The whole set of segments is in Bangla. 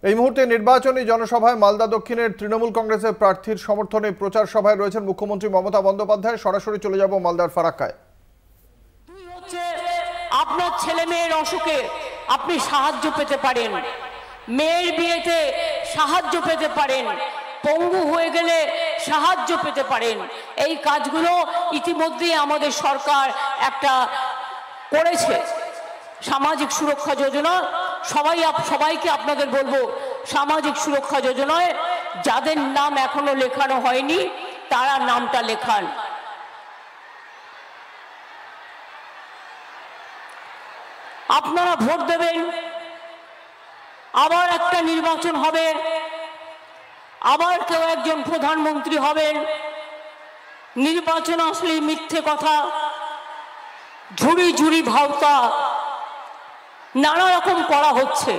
এই মুহূর্তে নির্বাচনী জনসভায় মালদা দক্ষিণের তৃণমূল কংগ্রেসের প্রার্থীর সমর্থনে প্রচার সভায় রয়েছেন মুখ্যমন্ত্রী মমতা বন্দ্যোপাধ্যায়। সরাসরি চলে যাব মালদার ফারাক্কায়। আপনার ছেলে মেয়ের অসুখে আপনি সাহায্য পেতে পারেন, মেয়ের বিয়েতে সাহায্য পেতে পারেন, পঙ্গু হয়ে গেলে সাহায্য পেতে পারেন। এই কাজগুলো ইতিমধ্যেই আমাদের সরকার একটা করেছে। সামাজিক সুরক্ষা যোজনা সবাইকে আপনাদের বলবো, সামাজিক সুরক্ষা যোজনায় যাদের নাম এখনো লেখানো হয়নি তারা নামটা লেখান। আপনারা ভোট দেবেন, আবার একটা নির্বাচন হবে, আবার কেউ একজন প্রধানমন্ত্রী হবেন। নির্বাচন আসলেই মিথ্যে কথা, ঝুড়ি ঝুড়ি ভাওতা নানা রকম করা হচ্ছে।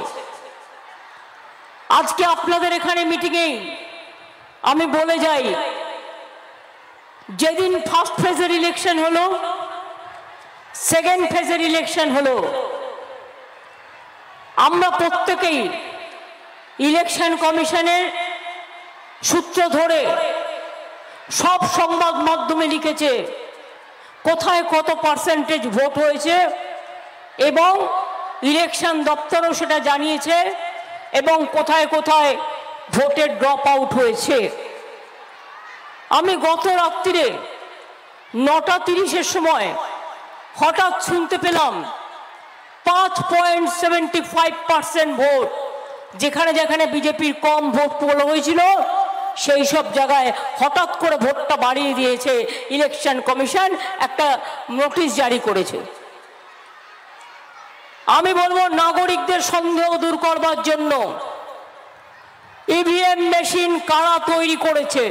আজকে আপনাদের এখানে মিটিংয়ে আমি বলে যাই, যেদিন ফার্স্ট ফেজের ইলেকশন হলো, সেকেন্ড ফেজের ইলেকশন হলো, আমরা প্রত্যেকেই ইলেকশন কমিশনের সূত্র ধরে সব সংবাদ মাধ্যমে লিখেছে কোথায় কত পার্সেন্টেজ ভোট হয়েছে, এবং ইলেকশন দপ্তরও সেটা জানিয়েছে, এবং কোথায় কোথায় ভোটের ড্রপ আউট হয়েছে। আমি গত রাত্রিরে 9:30-এর সময় হঠাৎ শুনতে পেলাম 5.75% ভোট। যেখানে যেখানে বিজেপির কম ভোট পোল হয়েছিল সেই সব জায়গায় হঠাৎ করে ভোটটা বাড়িয়ে দিয়েছে ইলেকশন কমিশন, একটা নোটিশ জারি করেছে। আমি বলবো, নাগরিকদের সন্দেহ দূর করবার জন্য ইভিএম মেশিন কারা তৈরি করেছে,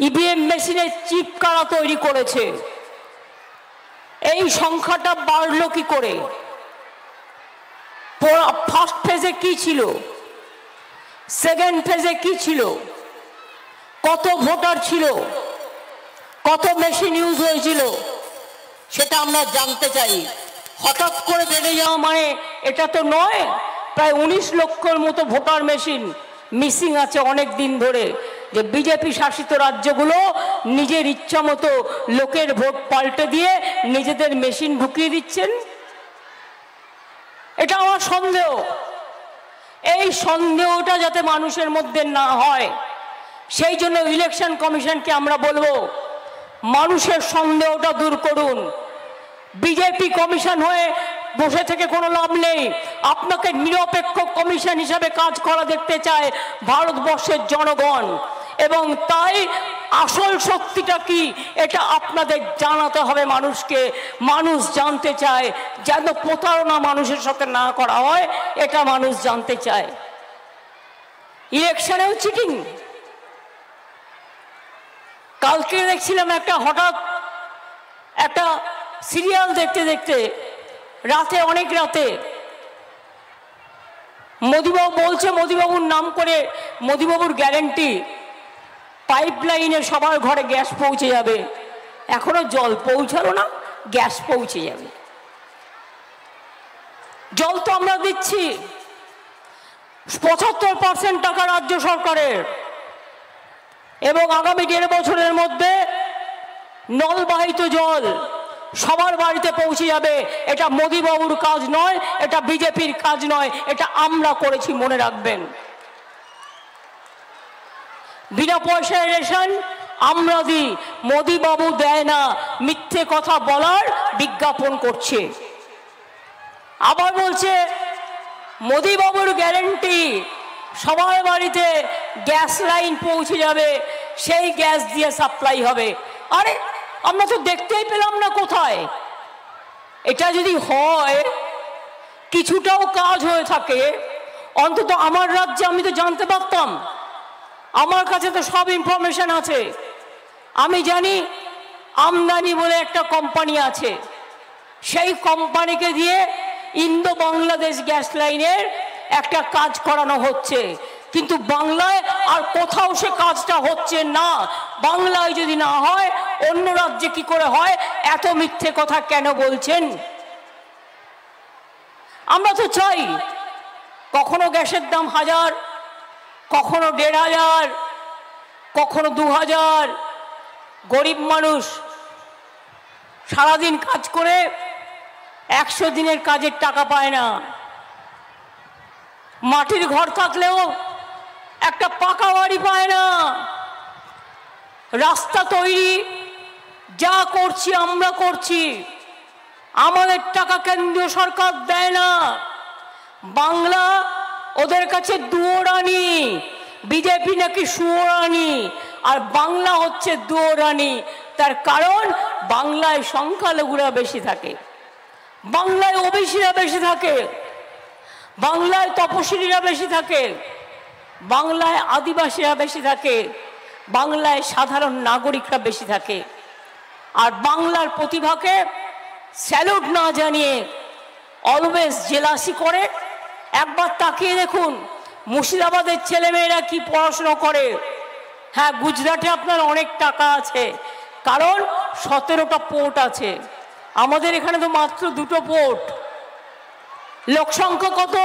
ইভিএম মেশিনের চিপ কারা তৈরি করেছে, এই সংখ্যাটা বাড়লো কি করে, ফার্স্ট ফেজে কি ছিল, সেকেন্ড ফেজে কি ছিল, কত ভোটার ছিল, কত মেশিন ইউজ হয়েছিল, সেটা আমরা জানতে চাই। হঠাৎ করে বেড়ে যাওয়া মানে এটা তো নয়। প্রায় 19 লক্ষর মতো ভোটার মেশিন মিসিং আছে অনেক দিন ধরে, যে বিজেপি শাসিত রাজ্যগুলো নিজের ইচ্ছা মতো লোকের ভোট পাল্টে দিয়ে নিজেদের মেশিন ঢুকিয়ে দিচ্ছেন। এটা আমার সন্দেহ। এই সন্দেহটা যাতে মানুষের মধ্যে না হয়, সেই জন্য ইলেকশন কমিশনকে আমরা বলবো, মানুষের সন্দেহটা দূর করুন। বিজেপি কমিশন হয়ে বসে থেকে কোনো লাভ নেই। আপনাকে নিরপেক্ষ কমিশন হিসাবে কাজ করা দেখতে চায় ভারতবর্ষের জনগণ, এবং তাই আসল সত্যিটা কি এটা আপনাদের জানাতে হবে মানুষকে। মানুষ জানতে চায়, যেন প্রতারণা মানুষের সাথে না করা হয়, এটা মানুষ জানতে চায়। ইলেকশনেও চিটিং। কালকে দেখছিলাম হঠাৎ একটা সিরিয়াল দেখতে দেখতে রাতে, অনেক রাতে, মোদিবাবু বলছে, মোদিবাবুর নাম করে, মোদিবাবুর গ্যারেন্টি পাইপ লাইনে সবার ঘরে গ্যাস পৌঁছে যাবে। এখনো জল পৌঁছালো না, গ্যাস পৌঁছে যাবে। জল তো আমরা দিচ্ছি, 75% টাকা রাজ্য সরকারের, এবং আগামী 1.5 বছরের মধ্যে নলবাহিত জল সবার বাড়িতে পৌঁছে যাবে। এটা মোদিবাবুর কাজ নয়, এটা বিজেপির কাজ নয়, এটা আমরা করেছি, মনে রাখবেন। বিনা পয়সায় রেশন আমরা দিই, মোদিবাবু দেয় না, মিথ্যে কথা বলার বিজ্ঞাপন করছে। আবার বলছে মোদিবাবুর গ্যারেন্টি সবার বাড়িতে গ্যাস লাইন পৌঁছে যাবে, সেই গ্যাস দিয়ে সাপ্লাই হবে। আরে আমরা তো দেখতেই পেলাম না কোথায়। এটা যদি হয়, কিছুটাও কাজ হয়ে থাকে, অন্তত আমার রাজ্যে আমি তো জানতে পারতাম। আমার কাছে তো সব ইনফরমেশন আছে। আমি জানি আমদানি বলে একটা কোম্পানি আছে, সেই কোম্পানিকে দিয়ে ইন্দো বাংলাদেশ গ্যাস লাইনের একটা কাজ করানো হচ্ছে, কিন্তু বাংলায় আর কোথাও সে কাজটা হচ্ছে না। বাংলায় যদি না হয়, অন্য রাজ্যে কি করে হয়? এত মিথ্যে কথা কেন বলছেন? আমরা তো চাই কখনো গ্যাসের দাম 1000, কখনো 1500, কখনো 2000। গরিব মানুষ সারাদিন কাজ করে 100 দিনের কাজের টাকা পায় না। মাটির ঘর থাকলেও একটা পাকা বাড়ি পায় না। রাস্তা তৈরি যা করছি আমরা করছি, আমাদের টাকা কেন্দ্রীয় সরকার দেয় না। বাংলা ওদের কাছে দুয়োরানি, বিজেপি নাকি সুয়োরানি, আর বাংলা হচ্ছে দুয়োরানি। তার কারণ বাংলায় সংখ্যালঘুরা বেশি থাকে, বাংলায় ওবিসিরা বেশি থাকে, বাংলায় তপশিলীরা বেশি থাকে, বাংলায় আদিবাসীরা বেশি থাকে, বাংলায় সাধারণ নাগরিকরা বেশি থাকে। আর বাংলার প্রতিভাকে স্যালুট না জানিয়ে অলওয়েজ জেলাসি করে। একবার তাকিয়ে দেখুন মুর্শিদাবাদের ছেলেমেয়েরা কি পড়াশোনা করে। হ্যাঁ, গুজরাটে আপনার অনেক টাকা আছে, কারণ 17টা পোর্ট আছে। আমাদের এখানে তো মাত্র 2টো পোর্ট। লোক সংখ্যা কত?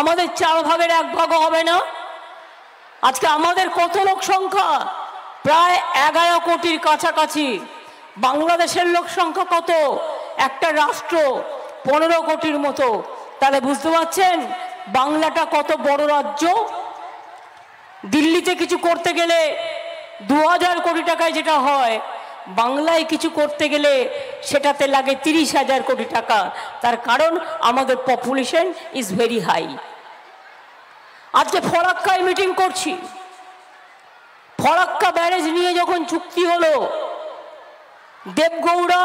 আমাদের 4 ভাগের 1 ভাগও হবে না। আজকে আমাদের কত লোক সংখ্যা? প্রায় 11 কোটির কাছাকাছি। বাংলাদেশের লোক সংখ্যা কত? একটা রাষ্ট্র 15 কোটির মতো। তাহলে বুঝতে পারছেন বাংলাটা কত বড় রাজ্য। দিল্লিতে কিছু করতে গেলে 2000 কোটি টাকায় যেটা হয়, বাংলায় কিছু করতে গেলে সেটাতে লাগে 30,000 কোটি টাকা। তার কারণ আমাদের পপুলেশন ইজ ভেরি হাই। আজকে ফরাক্কায় মিটিং করছি। ফরাক্কা ব্যারেজ নিয়ে যখন চুক্তি হলো, দেবগৌড়া,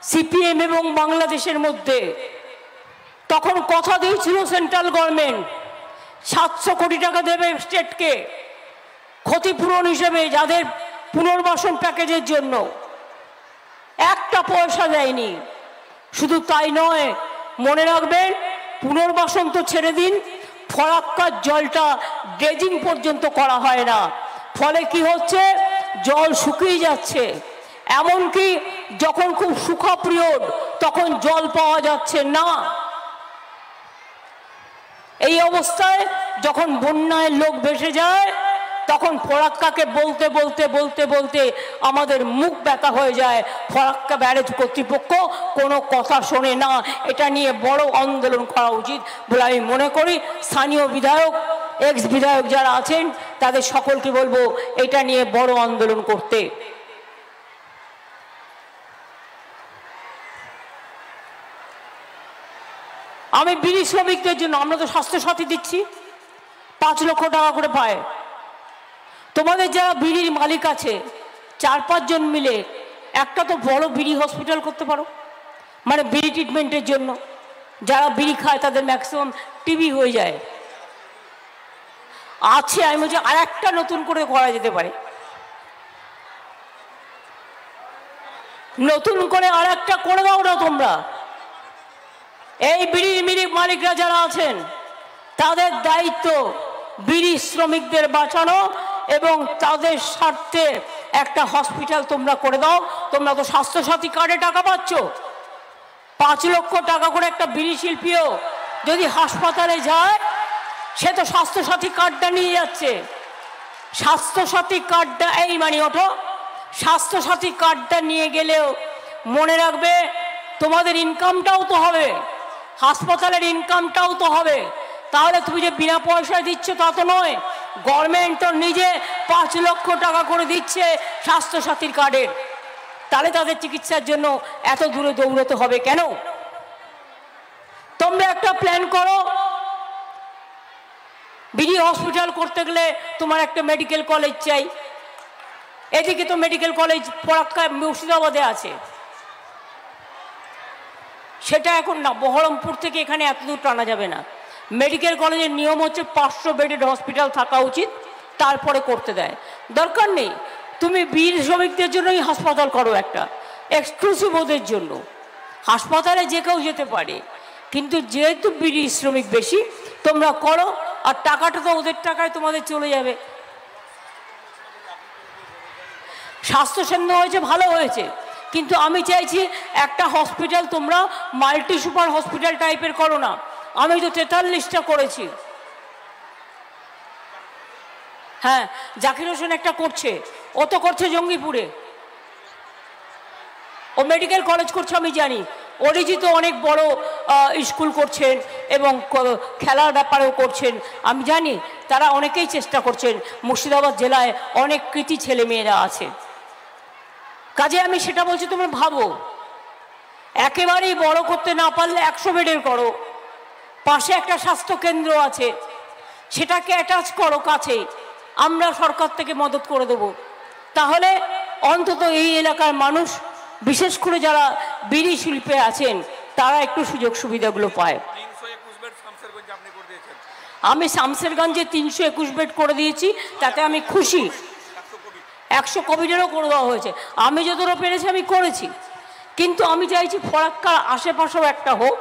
সিপিএম এবং বাংলাদেশের মধ্যে, তখন কথা দিয়েছিল সেন্ট্রাল গভর্নমেন্ট 700 কোটি টাকা দেবে স্টেটকে ক্ষতিপূরণ হিসেবে, যাদের পুনর্বাসন প্যাকেজের জন্য। একটা পয়সা দেয়নি। শুধু তাই নয়, মনে রাখবেন পুনর্বাসন তো ছেড়ে দিন, ফরাক্কার জলটা ড্রেজিং পর্যন্ত করা হয় না। ফলে কি হচ্ছে, জল শুকিয়ে যাচ্ছে। এমনকি যখন খুব শুকনো পিরিয়ড তখন জল পাওয়া যাচ্ছে না। এই অবস্থায় যখন বন্যায় লোক ভেসে যায়, তখন ফরাক্কাকে বলতে বলতে বলতে বলতে আমাদের মুখ ব্যথা হয়ে যায়। ফরাক্কা ব্যারেজ কর্তৃপক্ষ কোনো কথা শোনে না। এটা নিয়ে বড় আন্দোলন করা উচিত বলে আমি মনে করি। স্থানীয় বিধায়ক, এক্স বিধায়ক যারা আছেন তাদের সকলকে বলবো এটা নিয়ে বড় আন্দোলন করতে। আমি বিড়ি শ্রমিকদের জন্য, আমরা তো স্বাস্থ্যসাথী দিচ্ছি, 5 লক্ষ টাকা করে পায়। তোমাদের যারা বিড়ির মালিক আছে 4-5 জন মিলে একটা তো বড় বিড়ি হসপিটাল করতে পারো, মানে বিড়ি ট্রিটমেন্টের জন্য। যারা বিড়ি খায় তাদের ম্যাক্সিমাম টিবি হয়ে যায়। আছে, আমি বলছি আর একটা নতুন করে করা যেতে পারে। নতুন করে আর একটা করে দাও না তোমরা। এই বিড়ির মালিকরা যারা আছেন তাদের দায়িত্ব বিড়ি শ্রমিকদের বাঁচানো এবং তাদের স্বার্থে একটা হসপিটাল তোমরা করে দাও। তোমরা তো স্বাস্থ্যসাথী কার্ডে টাকা পাচ্ছ। 5 লক্ষ টাকা করে একটা বিড়ি শিল্পীও যদি হাসপাতালে যায়, সে তো স্বাস্থ্যসাথী কার্ডটা নিয়ে যাচ্ছে। স্বাস্থ্যসাথী কার্ডটা, এই মানে ওঠো, স্বাস্থ্যসাথী কার্ডটা নিয়ে গেলেও মনে রাখবে তোমাদের ইনকামটাও তো হবে, হাসপাতালের ইনকামটাও তো হবে। তাহলে তুমি যে বিনা পয়সায় দিচ্ছ তা তো নয়, গভর্নমেন্ট তো নিজে 5 লক্ষ টাকা করে দিচ্ছে স্বাস্থ্যসাথীর কার্ডের। তাহলে তাদের চিকিৎসার জন্য এত দূরে দৌড়তে হবে কেন? তোমরা একটা প্ল্যান করো। বিডি হসপিটাল করতে গেলে তোমার একটা মেডিকেল কলেজ চাই। এদিকে তো মেডিকেল কলেজ ফরাক্কা মুর্শিদাবাদে আছে, সেটা এখন না। বহরমপুর থেকে এখানে এত দূর টানা যাবে না। মেডিকেল কলেজের নিয়ম হচ্ছে 500 বেডেড হসপিটাল থাকা উচিত, তারপরে করতে দেয়। দরকার নেই তুমি বীর শ্রমিকদের জন্যই হাসপাতাল করো, একটা এক্সক্লুসিভ ওদের জন্য। হাসপাতালে যে কেউ যেতে পারে, কিন্তু যেহেতু বীর শ্রমিক বেশি তোমরা করো, আর টাকাটা তো ওদের টাকায় তোমাদের চলে যাবে। স্বাস্থ্যকেন্দ্র হয়েছে, ভালো হয়েছে, কিন্তু আমি চাইছি একটা হসপিটাল তোমরা মাল্টি সুপার হসপিটাল টাইপের করো না। আমি তো 43টা করেছি। হ্যাঁ, জাকির হোসেন একটা করছে, ও তো করছে জঙ্গিপুরে, ও মেডিকেল কলেজ করছে আমি জানি। অরিজিৎ অনেক বড় স্কুল করছেন এবং খেলার ব্যাপারেও করছেন আমি জানি। তারা অনেকেই চেষ্টা করছেন। মুর্শিদাবাদ জেলায় অনেক কৃতি ছেলে মেয়েরা আছে। কাজে আমি সেটা বলছি, তোমরা ভাবো, একেবারেই বড় করতে না পারলে 100 বেডের করো, পাশে একটা স্বাস্থ্য কেন্দ্র আছে সেটাকে অ্যাটাচ করো কাছে, আমরা সরকার থেকে মদত করে দেবো। তাহলে অন্তত এই এলাকার মানুষ, বিশেষ করে যারা বিড়ি শিল্পে আছেন, তারা একটু সুযোগ সুবিধাগুলো পায়। আমি শামসেরগঞ্জে 321 বেড করে দিয়েছি, তাতে আমি খুশি। 100 কোভিডেরও করে দেওয়া হয়েছে। আমি যতটা পেরেছি আমি করেছি, কিন্তু আমি চাইছি ফরাক্কার আশেপাশেও একটা হোক।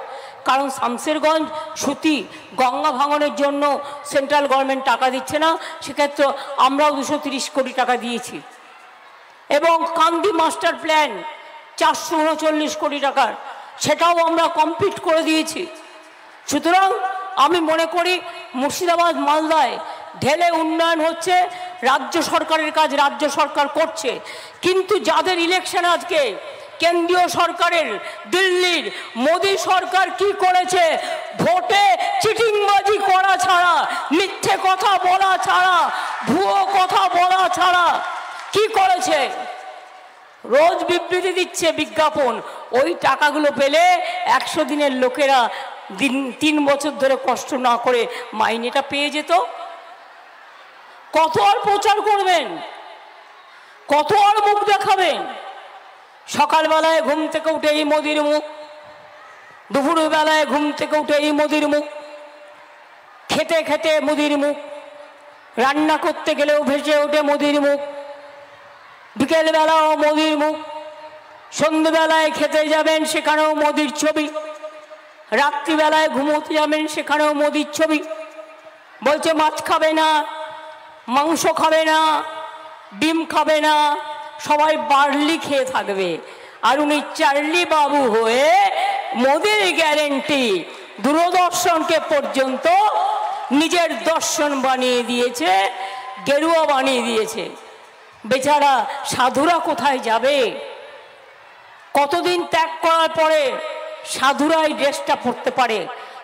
কারণ শামসেরগঞ্জ সুতি গঙ্গা ভাঙনের জন্য সেন্ট্রাল গভর্নমেন্ট টাকা দিচ্ছে না, সেক্ষেত্রে আমরাও 230 কোটি টাকা দিয়েছি। এবং কান্দি মাস্টার প্ল্যান 439 কোটি টাকার, সেটাও আমরা কমপ্লিট করে দিয়েছি। সুতরাং আমি মনে করি মুর্শিদাবাদ মালদায় ঢেলে উন্নয়ন হচ্ছে। রাজ্য সরকারের কাজ রাজ্য সরকার করছে, কিন্তু যাদের ইলেকশন আজকে কেন্দ্রীয় সরকারের, দিল্লির মোদী সরকার কি করেছে? ভোটে চিটিংবাজি করা ছাড়া, মিথ্যে কথা বলা ছাড়া, ভুয়ো কথা বলা ছাড়া কি করেছে? রোজ বিবৃতি দিচ্ছে, বিজ্ঞাপন। ওই টাকাগুলো পেলে 100 দিনের লোকেরা 3 বছর ধরে কষ্ট না করে মাইনেটা পেয়ে যেত। কত আর প্রচার করবেন? কত আর মুখ দেখাবেন? সকালবেলায় ঘুম থেকে উঠে এই মোদির মুখ, দুপুরবেলায় ঘুম থেকে উঠে এই মোদির মুখ, খেতে খেতে মোদির মুখ, রান্না করতে গেলেও ভেসে ওঠে মোদির মুখ, বিকেলবেলাও মোদির মুখ, সন্ধ্যেবেলায় খেতে যাবেন সেখানেও মোদির ছবি, রাত্রিবেলায় ঘুমোতে যাবেন সেখানেও মোদির ছবি। বলছে মাছ খাবে না, মাংস খাবে না, ডিম খাবে না, সবাই বার্লি খেয়ে থাকবে। আর উনি চার্লি বাবু হয়ে মোদির গ্যারেন্টি দূরদর্শনকে পর্যন্ত নিজের দর্শন বানিয়ে দিয়েছে, গেরুয়া বানিয়ে দিয়েছে। বেচারা সাধুরা কোথায় যাবে? কতদিন ত্যাগ করার পরে সাধুরাই ড্রেসটা পরতে পারে।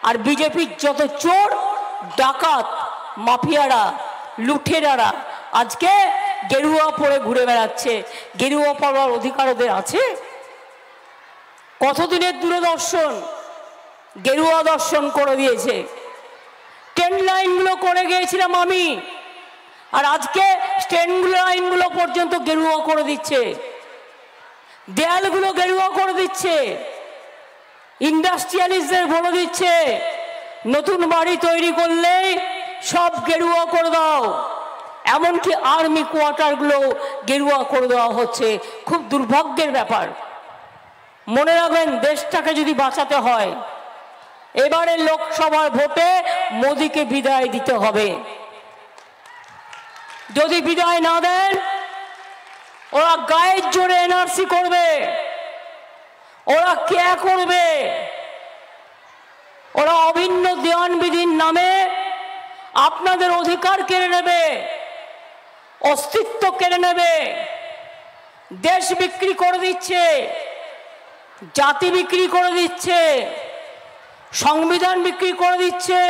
আর বিজেপির যত চোর, ডাকাত, মাফিয়ারা, লুঠেরারা আজকে গেরুয়া পরে ঘুরে বেড়াচ্ছে। গেরুয়া পরার অধিকার ওদের আছে? কতদিনের দূরদর্শন গেরুয়া দর্শন করে দিয়েছে। ট্রেন লাইনগুলো করে গিয়েছিলাম আমি, আর আজকে ট্রেন লাইনগুলো পর্যন্ত গেরুয়া করে দিচ্ছে, দেয়ালগুলো গেরুয়া করে দিচ্ছে, ইন্ডাস্ট্রিয়ালিস্টদের বলে দিচ্ছে নতুন বাড়ি তৈরি করলেই সব গেরুয়া করে দাও। এমনকি আর্মি কোয়ার্টারগুলো গেরুয়া করে দেওয়া হচ্ছে। খুব দুর্ভাগ্যের ব্যাপার। মনে রাখবেন, দেশটাকে যদি বাঁচাতে হয়, এবারে লোকসভার ভোটে মোদিকে বিদায় দিতে হবে। যদি বিদায় না দেন, ওরা গায়ের জোরে এনআরসি করবে, ওরা কে করবে, ওরা অভিন্ন দেওয়ান বিধির নামে আপনাদের অধিকার কেড়ে নেবে, অস্তিত্ব কেড়ে নেবে, দেশ বিক্রি করে দিচ্ছে, জাতি বিক্রি করে দিচ্ছে, সংবিধান বিক্রি করে দিচ্ছে,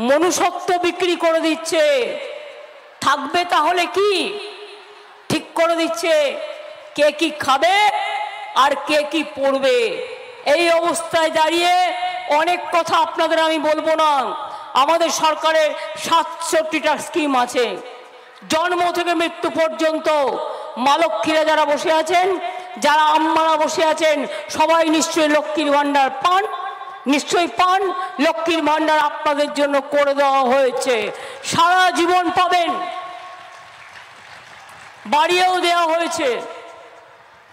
মনুষ্যত্ব বিক্রি করে দিচ্ছে। থাকবে তাহলে কি? ঠিক করে দিচ্ছে কে কি খাবে আর কে কি পড়বে। এই অবস্থায় দাঁড়িয়ে অনেক কথা আপনাদের আমি বলবো না। আমাদের সরকারের 67টা স্কিম আছে, জন্ম থেকে মৃত্যু পর্যন্ত। মা লক্ষ্মীরা যারা বসে আছেন, যারা আম্মারা বসে আছেন, সবাই নিশ্চয়ই লক্ষ্মীর ভাণ্ডার পান, নিশ্চয়ই পান। লক্ষ্মীর ভাণ্ডার আপনাদের জন্য করে দেওয়া হয়েছে, সারা জীবন পাবেন। বাড়িয়েও দেওয়া হয়েছে।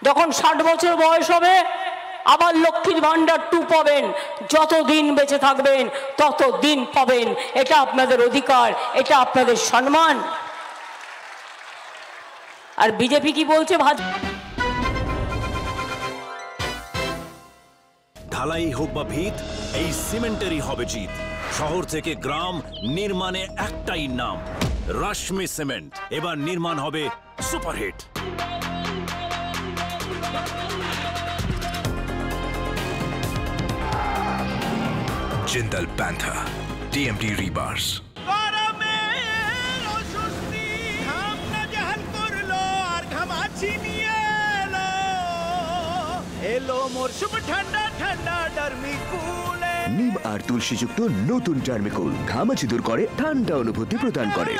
যখন 60 বছর বয়স হবে আবার লক্ষ্মীর ভাণ্ডার 2 পাবেন। যত দিন বেঁচে থাকবেন তত দিন পাবেন। এটা আপনাদের অধিকার, এটা আপনাদের সম্মান। আর বিজেপি কি বলছে? ঢালাই হোক বা ভিত, এই সিমেন্টেরই হবে জিত। শহর থেকে গ্রাম, নির্মাণে একটাই নাম, রশ্মি সিমেন্ট। এবার নির্মাণ হবে superhit. Jindal panther TMT rebars. নিম আর তুলসীযুক্ত নতুন ডার্মিকুল ঘামাচি দূর করে, ঠান্ডা অনুভূতি প্রদান করে।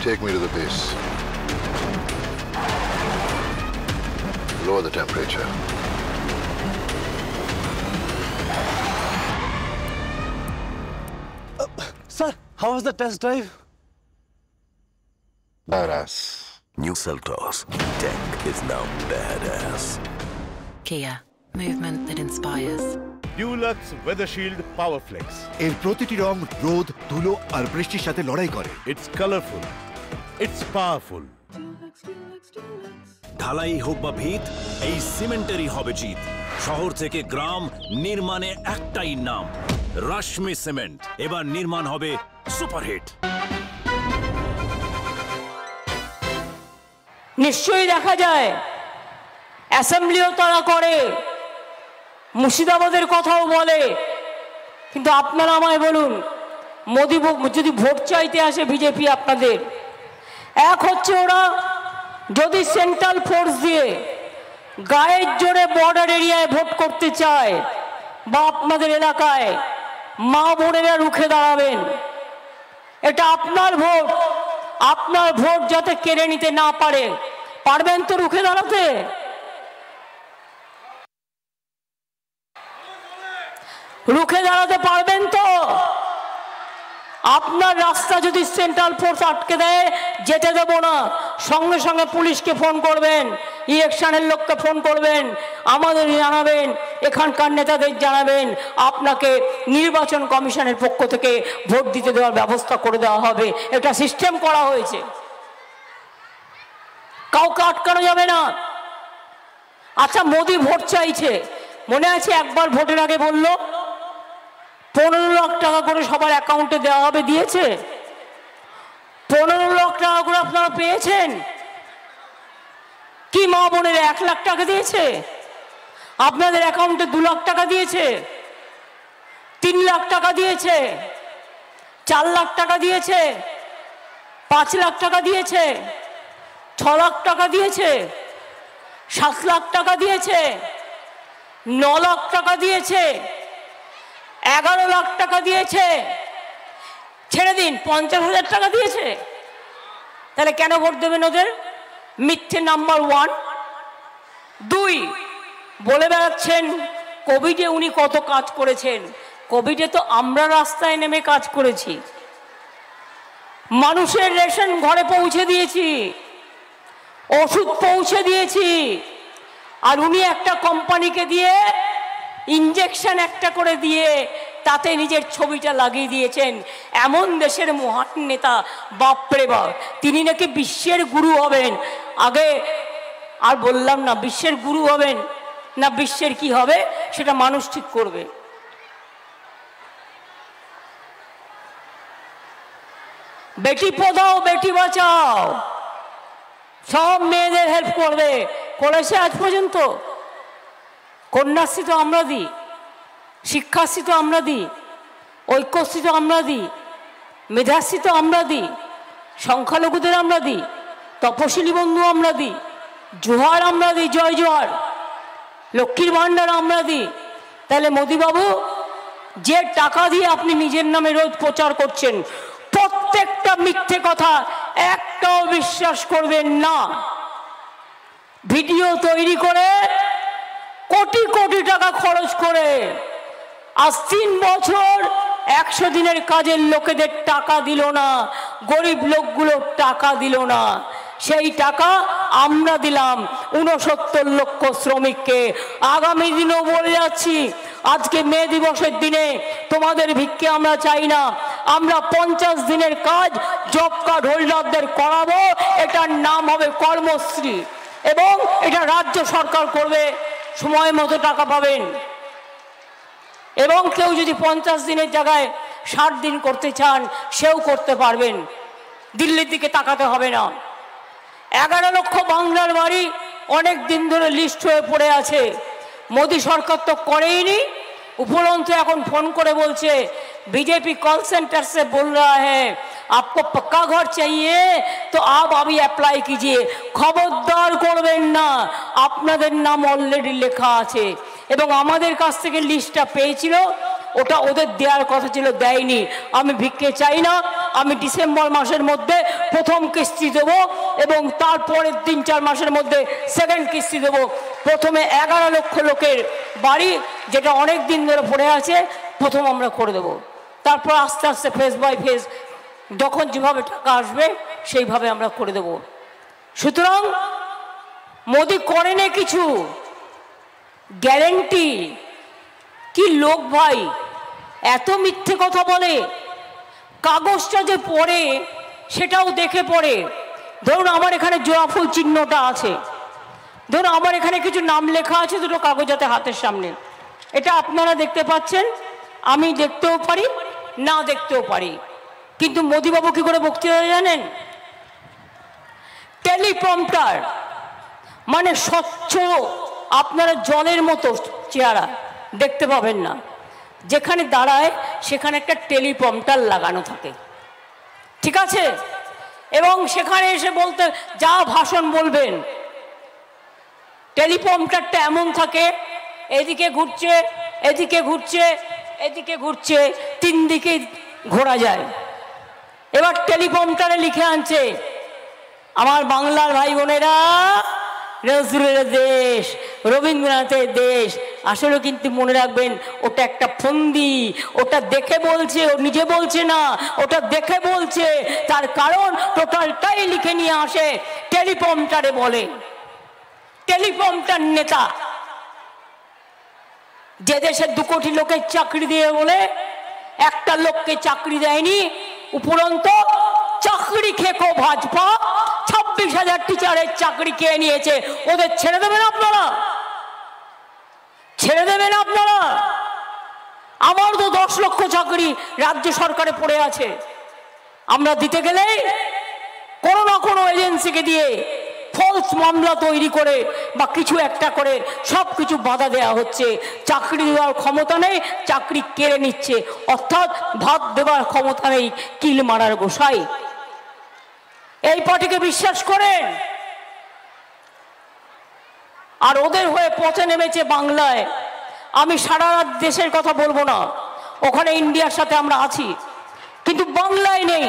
Take me to the base. Lower the temperature. Sir, how was the test drive? Badass. New Seltos. Tech is now badass. Kia, movement that inspires. Dulux Weather Shield Power Flex. এর প্রতিটি রং রোদ, ধুলো আর বৃষ্টির সাথে লড়াই করে। It's colorful. It's powerful. ঢালাই হোক বা ভিত, এই সিমেন্টেরই হবে জিত। শহর থেকে গ্রাম, নির্মাণে একটাই নাম, রশ্মি সিমেন্ট। এবার নির্মাণ হবে সুপারহিট। নিশ্চয়ই দেখা যায় অ্যাসেম্বলিও তারা করে, মুর্শিদাবাদের কথাও বলে, কিন্তু আপনারা আমায় বলুন, মোদি যদি ভোট চাইতে আসে বিজেপি আপনাদের, এক হচ্ছে ওরা যদি সেন্ট্রাল ফোর্স দিয়ে গায়ের জোরে বর্ডার এরিয়ায় ভোট করতে চায় বা আপনাদের এলাকায় মা বোনেরা রুখে দাঁড়াবেন, এটা আপনার ভোট, আপনার ভোট যাতে কেড়ে নিতে না পারে, পারবেন তো রুখে দাঁড়াতে? রুখে দাঁড়াতে পারবেন তো? আপনার রাস্তা যদি সেন্ট্রাল ফোর্স আটকে দেয়, যেতে দেব না, সঙ্গে সঙ্গে পুলিশকে ফোন করবেন, ইলেকশনের লোককে ফোন করবেন, আমাদের জানাবেন, এখানকার নেতাদের জানাবেন, আপনাকে নির্বাচন কমিশনের পক্ষ থেকে ভোট দিতে দেওয়ার ব্যবস্থা করে দেওয়া হবে। এটা সিস্টেম করা হয়েছে, কাউকে আটকানো যাবে না। আচ্ছা, মোদি ভোট চাইছে, মনে আছে একবার ভোটের আগে বলল 15 লাখ টাকা করে সবার অ্যাকাউন্টে দেওয়া হবে, দিয়েছে? 15 লাখ টাকা করে আপনারা পেয়েছেন কি? মা বোনের 1 লাখ টাকা দিয়েছে, আপনাদের অ্যাকাউন্টে 2 লাখ টাকা দিয়েছে, 3 লাখ টাকা দিয়েছে, 4 লাখ টাকা দিয়েছে, 5 লাখ টাকা দিয়েছে, 6 লাখ টাকা দিয়েছে, 7 লাখ টাকা দিয়েছে, 9 লাখ টাকা দিয়েছে, 11 লাখ টাকা দিয়েছে, ছেড়ে দিন 50,000 টাকা দিয়েছে। তাহলে কেন ভোট দেবেন ওদের? মিথ্যে নাম্বার 1। 2, বলে বেড়াচ্ছেন কোভিডে উনি কত কাজ করেছেন। কোভিডে তো আমরা রাস্তায় নেমে কাজ করেছি, মানুষের রেশন ঘরে পৌঁছে দিয়েছি, ওষুধ পৌঁছে দিয়েছি, আর উনি একটা কোম্পানিকে দিয়ে ইঞ্জেকশন একটা করে দিয়ে তাতে নিজের ছবিটা লাগিয়ে দিয়েছেন। এমন দেশের মহান নেতা, বাপরে বাপ, তিনি নাকি বিশ্বের গুরু হবেন। আগে আর বললাম না, বিশ্বের গুরু হবেন না বিশ্বের কি হবে সেটা মানুষ ঠিক করবে। বেটি পড়াও বেটি বাঁচাও, সব মেয়েদের হেল্প করবে, করেছে আজ পর্যন্ত। কন্যাশ্রী তো আমরা দিই, শিক্ষাশ্রী তো আমরা দিই, ঐক্যশ্রী তো আমরা দিই, মেধাশ্রী তো আমরা দিই, সংখ্যালঘুদের আমরা দিই, তপশিলি বন্ধু আমরা দিই, জোহার আমরা দিই, জয় জোহার, লক্ষ্মীর ভাণ্ডার আমরা দিই। তাহলে মোদিবাবু, যে টাকা দিয়ে আপনি নিজের নামে রোজ প্রচার করছেন, প্রত্যেকটা মিথ্যে কথা, একটাও বিশ্বাস করবেন না। ভিডিও তৈরি করে কোটি কোটি টাকা খরচ করে আজ 3 বছর 100 দিনের কাজের লোকেদের টাকা দিল না, গরিব লোকগুলো টাকা দিল না। সেই টাকা আমরা দিলাম 69 লক্ষ শ্রমিককে। আগামী দিনও বলে যাচ্ছি, আজকে মে দিবসের দিনে তোমাদের ভিক্ষে আমরা চাই না, আমরা 50 দিনের কাজ জব কার্ড হোল্ডারদের করাবো, এটার নাম হবে কর্মশ্রী এবং এটা রাজ্য সরকার করবে, সময় মতো টাকা পাবেন। এবং কেউ যদি 50 দিনের জায়গায় 60 দিন করতে চান সেও করতে পারবেন, দিল্লির দিকে তাকাতে হবে না। 11 লক্ষ বাংলার বাড়ি অনেক দিন ধরে লিস্ট হয়ে পড়ে আছে, মোদী সরকার তো করেইনি, উপরন্তু এখন ফোন করে বলছে बीजेपी कॉल सेंटर से बोल रहा है आपको पक्का घर चाहिए तो आप अभी अप्लाई कीजिए। खबरदार করবেন না, আপনাদের নাম অলরেডি লেখা আছে এবং আমাদের কাছ থেকে লিস্টটা পেয়েছিল, ওটা ওদের দেওয়ার কথা ছিল, দেয়নি। আমি ভিক্ষে চাই না, আমি ডিসেম্বর মাসের মধ্যে প্রথম কিস্তি দেব এবং তারপরের 3-4 মাসের মধ্যে সেকেন্ড কিস্তি দেব। প্রথমে 11 লক্ষ লোকের বাড়ি যেটা অনেক দিন ধরে পড়ে আছে প্রথম আমরা করে দেব, তারপর আস্তে আস্তে ফেজ বাই ফেজ যখন যেভাবে টাকা আসবে সেইভাবে আমরা করে দেব। সুতরাং মোদি করেনি কিছু, গ্যারেন্টি কি লোক ভাই এত মিথ্যে কথা বলে, কাগজটা যে পড়ে সেটাও দেখে পড়ে। ধরুন আমার এখানে জোড়াফুল চিহ্নটা আছে, ধরুন আমার এখানে কিছু নাম লেখা আছে দুটো কাগজাতে হাতের সামনে, এটা আপনারা দেখতে পাচ্ছেন, আমি দেখতেও পারি না দেখতেও পারি, কিন্তু মোদিবাবু কি করে বক্তৃতা জানেন? টেলিপ্রম্পটার মানে স্বচ্ছ, আপনারা জলের মতো চেহারা দেখতে পাবেন না, যেখানে দাঁড়ায় সেখানে একটা টেলিপ্রম্পটার লাগানো থাকে, ঠিক আছে? এবং সেখানে এসে বলতে যা ভাষণ বলবেন, টেলিপ্রম্পটারটা এমন থাকে এদিকে ঘুরছে এদিকে ঘুরছে এদিকে ঘুরছে, 3 দিকে ঘোরা যায়। এবার টেলিপ্রম্পটারে লিখে আনছে আমার বাংলার ভাই বোনেরা, নজরুলের দেশ, রবীন্দ্রনাথের দেশ। আসলে কিন্তু মনে রাখবেন ওটা একটা ফন্দি, ওটা দেখে বলছে, ও নিজে বলছে না, ওটা দেখে বলছে, তার কারণ টোটালটাই লিখে নিয়ে আসে টেলিপ্রম্পটারে বলে। টেলিপ্রম্পটার নেতা যে দেশে 2 কোটি লোকের চাকরি দিয়ে বলে একটা লোককে চাকরি দেয়নি, উপরন্তু চাকরি খেকো ভাজপা 26,000 টিচারের চাকরি খেয়ে নিয়েছে। ওদের ছেড়ে দেবেন আপনারা? ছেড়ে দেবেন আপনারা? আমার তো 10 লক্ষ চাকরি রাজ্য সরকারে পড়ে আছে, আমরা দিতে গেলেই কোনো না কোনো এজেন্সিকে দিয়ে ফলস মামলা তৈরি করে বা কিছু একটা করে সব কিছু বাধা দেওয়া হচ্ছে। চাকরি দেওয়ার ক্ষমতা নেই, চাকরি কেড়ে নিচ্ছে, অর্থাৎ ভাত দেওয়ার ক্ষমতা নেই, কিল মারার গোসাই। এই পার্টিকে বিশ্বাস করেন? আর ওদের হয়ে পথে নেমেছে বাংলায়। আমি সারা দেশের কথা বলবো না, ওখানে ইন্ডিয়ার সাথে আমরা আছি, কিন্তু বাংলায় নেই।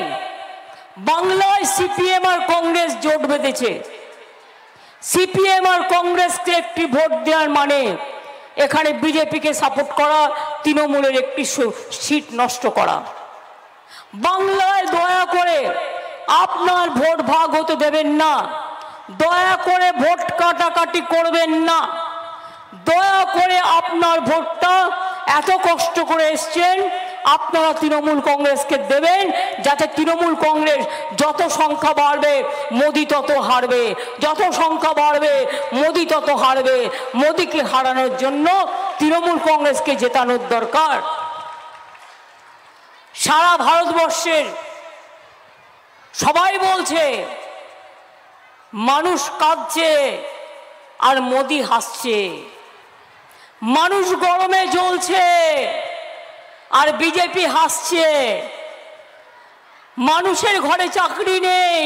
বাংলায় সিপিএম আর কংগ্রেস জোট বেঁধেছে। সিপিএম আর কংগ্রেসকে একটি ভোট দেওয়ার মানে এখানে বিজেপিকে সাপোর্ট করা, তৃণমূলের একটি সিট নষ্ট করা। বাংলায় দয়া করে আপনার ভোট ভাগ হতে দেবেন না, দয়া করে ভোট কাটাকাটি করবেন না, দয়া করে আপনার ভোটটা এত কষ্ট করে এসছেন আপনারা তৃণমূল কংগ্রেসকে দেবেন, যাতে তৃণমূল কংগ্রেস যত সংখ্যা বাড়বে মোদি তত হারবে, যত সংখ্যা বাড়বে মোদি তত হারবে। মোদিকে হারানোর জন্য তৃণমূল কংগ্রেসকে জেতানোর দরকার। সারা ভারতবর্ষের সবাই বলছে মানুষ কাঁদছে আর মোদি হাসছে, মানুষ গরমে জ্বলছে আর বিজেপি হাসছে, মানুষের ঘরে চাকরি নেই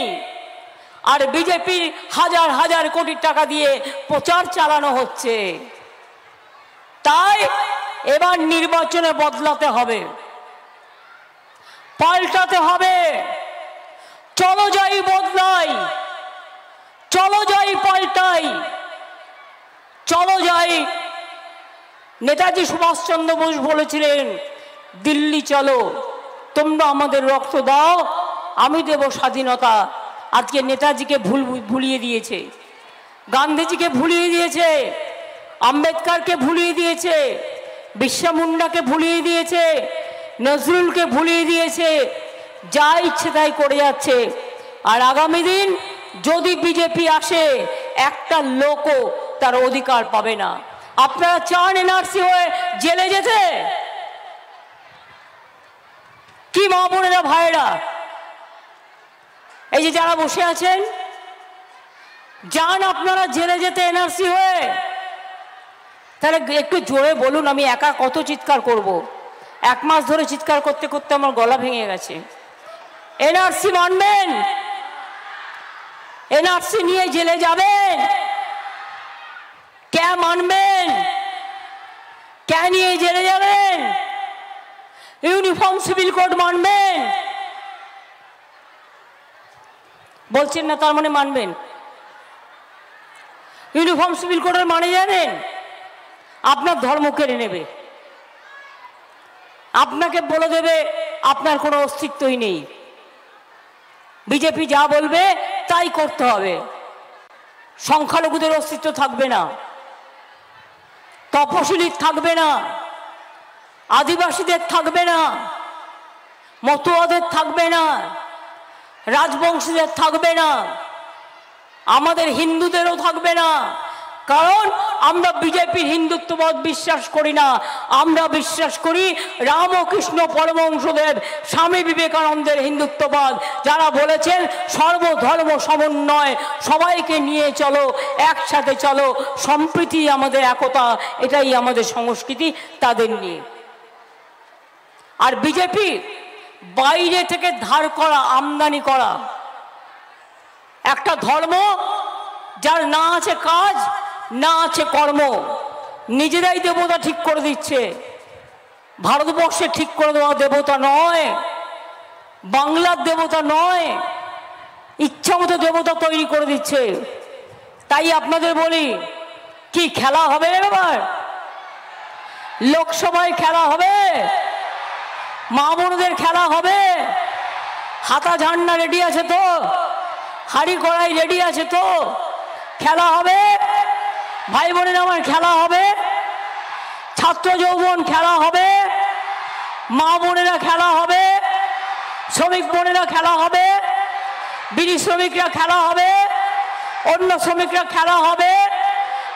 আর বিজেপির হাজার হাজার কোটি টাকা দিয়ে প্রচার চালানো হচ্ছে। তাই এবার নির্বাচনে বদলাতে হবে, পাল্টাতে হবে। চলো যাই বদলাই, চলো যাই পাল্টাই, চলো যাই। নেতাজি সুভাষচন্দ্র বোস বলেছিলেন দিল্লি চলো, তোমরা আমাদের রক্ত দাও, আমি দেব স্বাধীনতা। আজকে নেতাজিকে ভুলিয়ে দিয়েছে, গান্ধীজিকে ভুলিয়ে দিয়েছে, আম্বেদকরকে ভুলিয়ে দিয়েছে, বিরসা মুন্ডাকে ভুলিয়ে দিয়েছে, নজরুলকে ভুলিয়ে দিয়েছে, যা ইচ্ছে তাই করে যাচ্ছে। আর আগামী দিন যদি বিজেপি আসে, একটা লোকও তার অধিকার পাবে না। আপনারা চান এনআরসি হয়ে জেলে যেতে? কি মা বোনেরা, ভাইরা, এই যে যারা বসে আছেন, যান আপনারা জেলে যেতে এনআরসি হয়ে? তাহলে একটু জোরে বলুন, আমি একা কত চিৎকার করব? 1 মাস ধরে চিৎকার করতে করতে আমার গলা ভেঙে গেছে। এনআরসি মানবেন? এনআরসি নিয়ে জেলে যাবেন? কে মানবেন? কে নিয়ে জেলে যাবেন? ইউনিফর্ম সিভিল কোড মানবেন? বলছেন না, তার মানে মানবেন। ইউনিফর্ম সিভিল কোডের মানে জানেন? আপনার ধর্ম কেড়ে নেবে, আপনাকে বলে দেবে আপনার কোনো অস্তিত্বই নেই। বিজেপি যা বলবে তাই করতে হবে। সংখ্যালঘুদের অস্তিত্ব থাকবে না, তপশিলীর থাকবে না, আদিবাসীদের থাকবে না, মতুয়াদের থাকবে না, রাজবংশীদের থাকবে না, আমাদের হিন্দুদেরও থাকবে না। কারণ আমরা বিজেপির হিন্দুত্ববাদ বিশ্বাস করি না, আমরা বিশ্বাস করি রামকৃষ্ণ পরমহংসদেব, স্বামী বিবেকানন্দের হিন্দুত্ববাদ, যারা বলেছেন সর্বধর্ম সমন্বয়, সবাইকে নিয়ে চলো, একসাথে চলো, সম্প্রীতি আমাদের একতা, এটাই আমাদের সংস্কৃতি, তাদের নিয়ে। আর বিজেপি বাইরে থেকে ধার করা, আমদানি করা একটা ধর্ম, যার না আছে কাজ, না আছে কর্ম, নিজেরাই দেবতা ঠিক করে দিচ্ছে। ভারতবর্ষে ঠিক করে দেওয়া দেবতা নয়, বাংলার দেবতা নয়, ইচ্ছা মতো দেবতা তৈরি করে দিচ্ছে। তাই আপনাদের বলি, কি খেলা হবে এবার? লোকসভায় খেলা হবে, মা বোনদের খেলা হবে, হাতা ঝান্ডা রেডি আছে তো, হাড়ি কড়াই রেডি আছে তো, খেলা হবে। ভাই বোনের আমার খেলা হবে, ছাত্র যৌবন খেলা হবে, মা বোনেরা খেলা হবে, শ্রমিক বোনেরা খেলা হবে, বিড়ি শ্রমিকরা খেলা হবে, অন্য শ্রমিকরা খেলা হবে,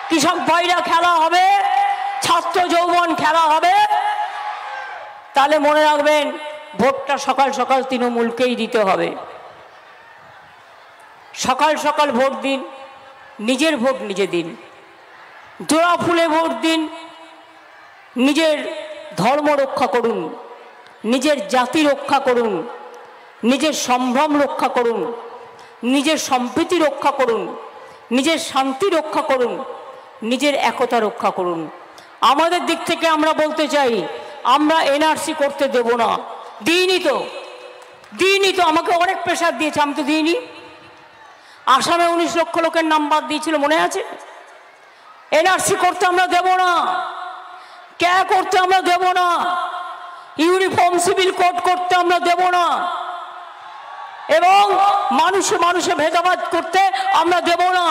কৃষক ভাইরা খেলা হবে, ছাত্র যৌবন খেলা হবে। তাহলে মনে রাখবেন, ভোটটা সকাল সকাল তৃণমূলকেই দিতে হবে। সকাল সকাল ভোট দিন, নিজের ভোট নিজে দিন, জোড়া ফুলে ভোট দিন, নিজের ধর্ম রক্ষা করুন, নিজের জাতি রক্ষা করুন, নিজের সম্ভ্রম রক্ষা করুন, নিজের সম্প্রীতি রক্ষা করুন, নিজের শান্তি রক্ষা করুন, নিজের একতা রক্ষা করুন। আমাদের দিক থেকে আমরা বলতে চাই, আমরা এনআরসি করতে দেব না। দিইনি তো, আমাকে অনেক প্রেশার দিয়েছে, আমি তো দিইনি। আসামে 19 লক্ষ লোকের নাম বাদ দিয়েছিল, মনে আছে? এনআরসি করতে আমরা দেব না, কে করতে আমরা দেব না, ইউনিফর্ম সিভিল কোড করতে আমরা দেব না, এবং মানুষে মানুষে ভেদাভেদ করতে আমরা দেব না,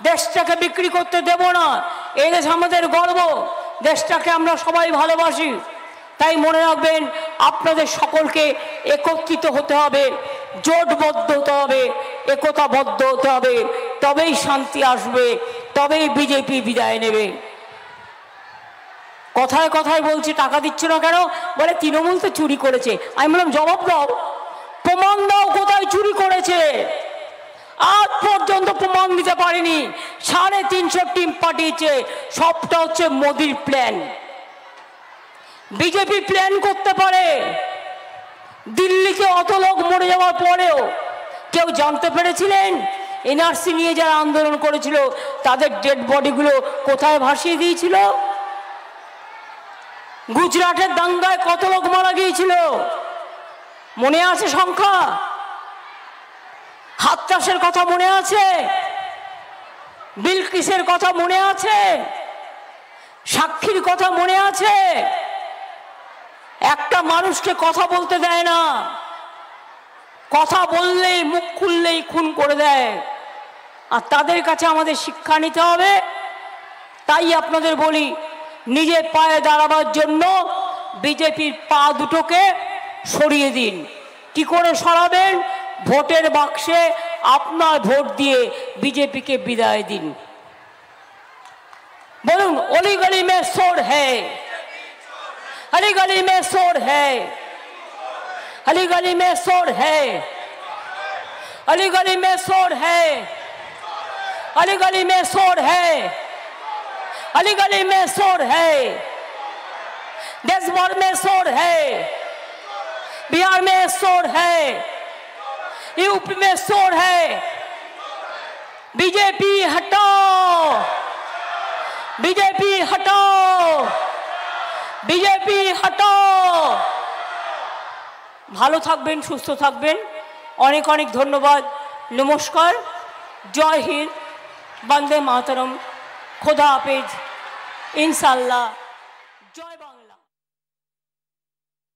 দেশটাকে বিক্রি করতে দেব না। এই দেশ আমাদের গর্ব, দেশটাকে আমরা সবাই ভালোবাসি। তাই মনে রাখবেন, আপনাদের সকলকে একত্রিত হতে হবে, জোটবদ্ধ হতে হবে, একতাবদ্ধ হতে হবে, তবেই শান্তি আসবে, তবেই বিজেপি বিদায় নেবে। কথায় কথায় বলছি টাকা দিচ্ছ না কেন, বলে তৃণমূল তো চুরি করেছে। আমি বললাম জবাব দাও, প্রমাণ দাও কোথায় চুরি করেছে। আজ পর্যন্ত প্রমাণ দিতে পারেনি। 350 টিম পাঠিয়েছে, সবটা হচ্ছে মোদির প্ল্যান। বিজেপি প্ল্যান করতে পারে। দিল্লিতে অত লোক মরে যাওয়ার পরেও কেউ জানতে পেরেছিলেন এনআরসি নিয়ে যারা আন্দোলন করেছিল তাদের ডেড বডিগুলো কোথায় ভাসিয়ে দিয়েছিল? গুজরাটের দাঙ্গায় কত লোক মারা গিয়েছিল মনে আছে সংখ্যা? হাতরাসের কথা মনে আছে? বিলকিসের কথা মনে আছে? সাক্ষীর কথা মনে আছে? একটা মানুষকে কথা বলতে দেয় না, কথা বললেই মুখ খুললেই খুন করে দেয়। আর তাদের কাছে আমাদের শিক্ষা নিতে হবে। তাই আপনাদের বলি, নিজের পায়ে দাঁড়াবার জন্য বিজেপির পা দুটোকে সরিয়ে দিন। কি করে সরাবেন? ভোটের বাক্সে আপনার ভোট দিয়ে বিজেপিকে বিদায় দিন। বলুন, অলি গলি মে চোর হ্যায়, अली गली में चोर है, अली गली में चोर है, अली गली में चोर है, अली गली में चोर है, अली गली में चोर है, देश भर में चोर है, बिहार में चोर है, यूपी में चोर है। बीजेपी हटाओ, बीजेपी हटाओ, বিজেপি হটাও। ভালো থাকবেন, সুস্থ থাকবেন। অনেক অনেক ধন্যবাদ। নমস্কার, জয় হিন্দ, বন্দে মাতরম, খোদা হাফেজ, ইনশাল্লাহ, জয় বাংলা।